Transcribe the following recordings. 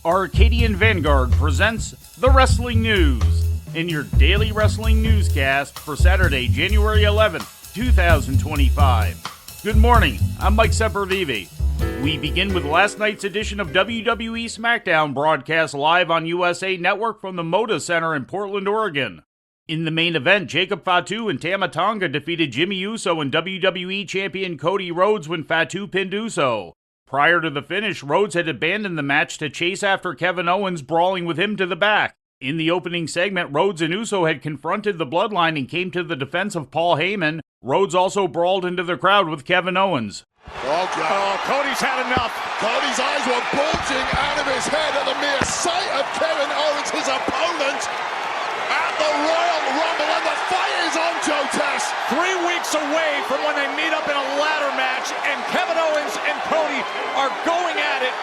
Arcadian Vanguard presents the Wrestling News in your daily wrestling newscast for Saturday, January 11th, 2025. Good morning, I'm Mike Sempervive. We begin with last night's edition of WWE Smackdown, broadcast live on USA Network from the Moda Center in Portland, Oregon. In the main event, Jacob Fatu and Tama Tonga defeated Jimmy Uso and WWE Champion Cody Rhodes when Fatu pinned Uso. Prior to the finish, Rhodes had abandoned the match to chase after Kevin Owens, brawling with him to the back. In the opening segment, Rhodes and Uso had confronted the Bloodline and came to the defense of Paul Heyman. Rhodes also brawled into the crowd with Kevin Owens. Cody's had enough. Cody's eyes were bulging out of his head at the mere sight of Kevin Owens, his opponent, at the Royal Rumble, and the fight is on, Joe Tess. 3 weeks away from when they meet up in a ladder match, and Kevin Owens and Cody are going at it.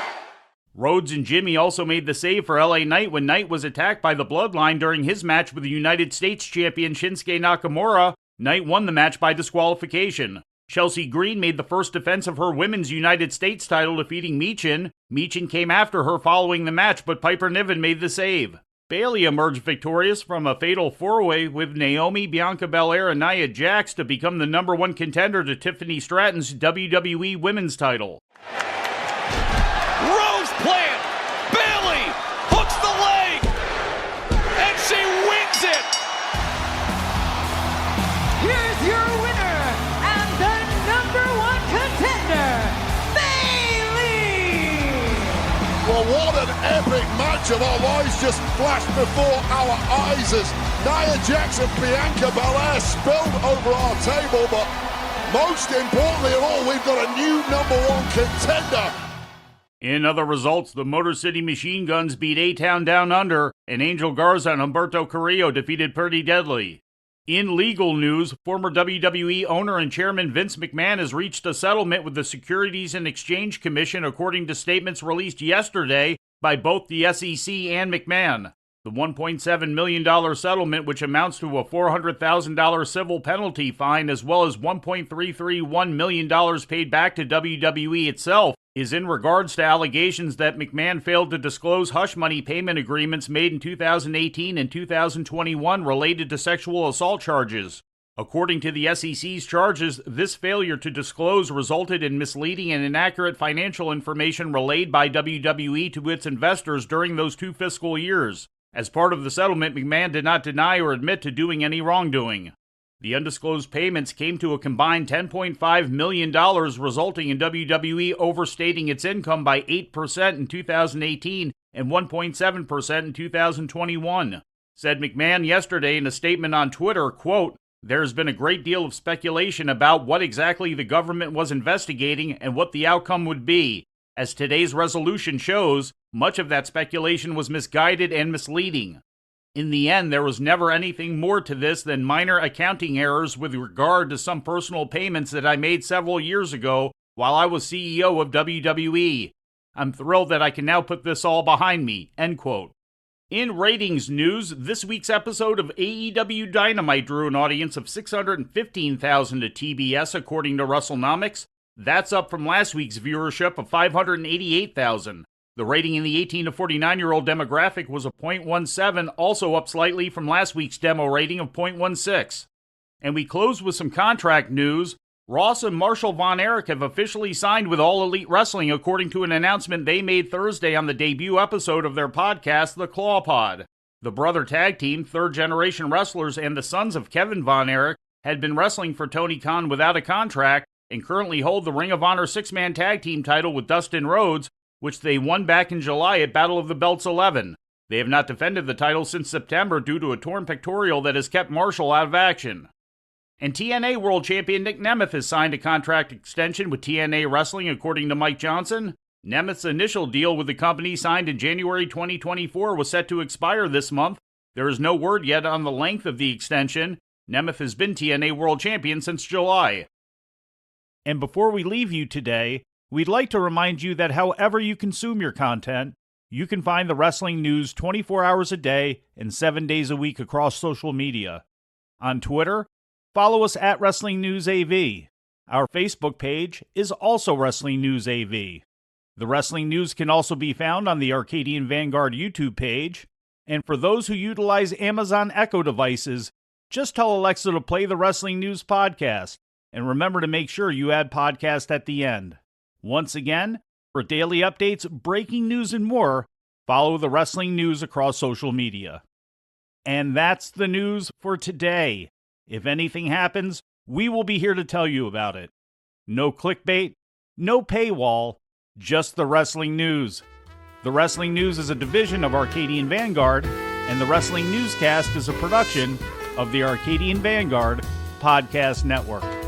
Rhodes and Jimmy also made the save for LA Knight when Knight was attacked by the Bloodline during his match with the United States Champion Shinsuke Nakamura. Knight won the match by disqualification. Chelsea Green made the first defense of her women's United States title, defeating Michin. Michin came after her following the match, but Piper Niven made the save. Bayley emerged victorious from a fatal four-way with Naomi, Bianca Belair, and Nia Jax to become the number one contender to Tiffany Stratton's WWE Women's title. Rose plan. Bayley hooks the leg, and she wins it. Here's your winner and the number one contender, Bayley. Well, what an epic match of our lives just flashed before our eyes as Nia Jax and Bianca Belair spilled over our table, but most importantly of all, we've got a new number one contender. In other results, the Motor City Machine Guns beat A-Town Down Under, and Angel Garza and Humberto Carrillo defeated Pretty Deadly. In legal news, former WWE owner and chairman Vince McMahon has reached a settlement with the Securities and Exchange Commission, according to statements released yesterday by both the SEC and McMahon. The $1.7 million settlement, which amounts to a $400,000 civil penalty fine as well as $1.331 million paid back to WWE itself, is in regards to allegations that McMahon failed to disclose hush money payment agreements made in 2018 and 2021 related to sexual assault charges. According to the SEC's charges, this failure to disclose resulted in misleading and inaccurate financial information relayed by WWE to its investors during those 2 fiscal years. As part of the settlement, McMahon did not deny or admit to doing any wrongdoing. The undisclosed payments came to a combined $10.5 million, resulting in WWE overstating its income by 8% in 2018 and 1.7% in 2021. Said McMahon yesterday in a statement on Twitter, quote, "There's been a great deal of speculation about what exactly the government was investigating and what the outcome would be. As today's resolution shows, much of that speculation was misguided and misleading. In the end, there was never anything more to this than minor accounting errors with regard to some personal payments that I made several years ago while I was CEO of WWE. I'm thrilled that I can now put this all behind me," end quote. In ratings news, this week's episode of AEW Dynamite drew an audience of 615,000 at TBS, according to WrestleNomics. That's up from last week's viewership of 588,000. The rating in the 18 to 49-year-old demographic was a .17, also up slightly from last week's demo rating of .16. And we close with some contract news. Ross and Marshall Von Erich have officially signed with All Elite Wrestling, according to an announcement they made Thursday on the debut episode of their podcast, The Claw Pod. The brother tag team, third-generation wrestlers and the sons of Kevin Von Erich, had been wrestling for Tony Khan without a contract and currently hold the Ring of Honor six-man tag team title with Dustin Rhodes, which they won back in July at Battle of the Belts 11. They have not defended the title since September due to a torn pectoral that has kept Marshall out of action. And TNA World Champion Nick Nemeth has signed a contract extension with TNA Wrestling, according to Mike Johnson. Nemeth's initial deal with the company, signed in January 2024, was set to expire this month. There is no word yet on the length of the extension. Nemeth has been TNA World Champion since July. And before we leave you today, we'd like to remind you that however you consume your content, you can find the wrestling news 24 hours a day and 7 days a week across social media. On Twitter, follow us at Wrestling News AV. Our Facebook page is also Wrestling News AV. The wrestling news can also be found on the Arcadian Vanguard YouTube page. And for those who utilize Amazon Echo devices, just tell Alexa to play the Wrestling News Podcast. And remember to make sure you add podcast at the end. Once again, for daily updates, breaking news, and more, follow the wrestling news across social media. And that's the news for today. If anything happens, we will be here to tell you about it. No clickbait, no paywall, just the wrestling news. The Wrestling News is a division of Arcadian Vanguard, and the Wrestling Newscast is a production of the Arcadian Vanguard Podcast Network.